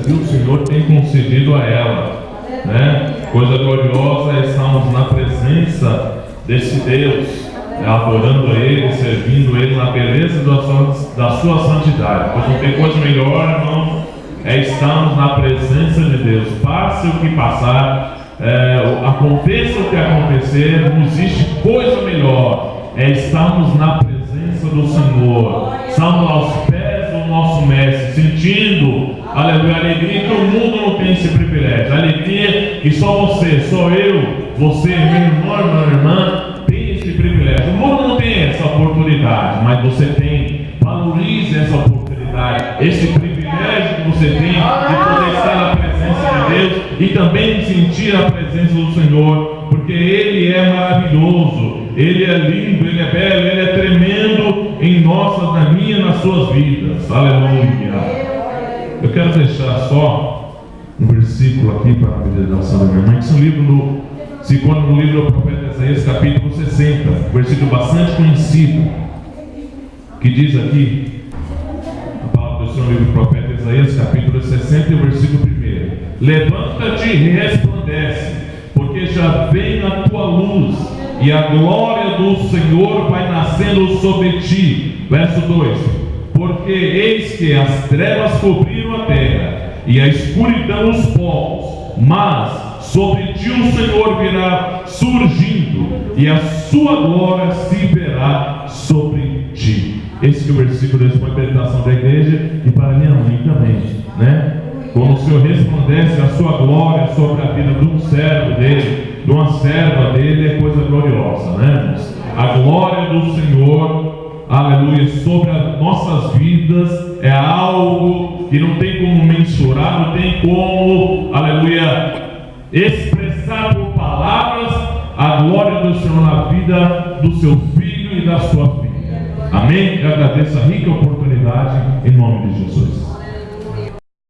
que o Senhor tem concedido a ela, né? Coisa gloriosa é estarmos na presença desse Deus, adorando a Ele, servindo Ele na beleza da sua santidade. Pois não tem coisa melhor, irmão, é estarmos na presença de Deus. Passe o que passar, aconteça o que acontecer, não existe coisa melhor, é estarmos na presença do Senhor, estamos aos pés do nosso Mestre, sentindo, aleluia, a alegria que o mundo não tem esse privilégio, a alegria que só você, só eu, você, meu irmão, minha irmã, tem esse privilégio. O mundo não tem essa oportunidade, mas você tem. Valorize essa oportunidade, esse privilégio que você tem de poder estar na presença de Deus e também sentir a presença do Senhor, porque Ele é maravilhoso, Ele é lindo, Ele é belo, Ele é tremendo em nossas, na minha, nas suas vidas. Aleluia. Eu quero deixar só um versículo aqui para a meditação da minha irmã, que se encontra no livro do profeta Isaías, capítulo 60, versículo bastante conhecido, que diz aqui, a palavra do Senhor no livro do profeta Isaías, capítulo 60, versículo 1: levanta-te e resplandece, porque já vem a tua luz, e a glória do Senhor vai nascendo sobre ti. Verso 2: porque eis que as trevas cobriram a terra, e a escuridão os povos, mas sobre ti o Senhor virá surgindo, e a sua glória se verá sobre ti. Esse é o versículo desse para a meditação da igreja e para minha mãe também, né? Quando o Senhor resplandece a sua glória sobre a vida de um servo dele, de uma serva dele, é coisa gloriosa, né? A glória do Senhor, aleluia, sobre as nossas vidas é algo que não tem como mensurar, não tem como, aleluia, expressar por palavras a glória do Senhor na vida do seu filho e da sua filha. Amém? Eu agradeço a rica oportunidade em nome de Jesus.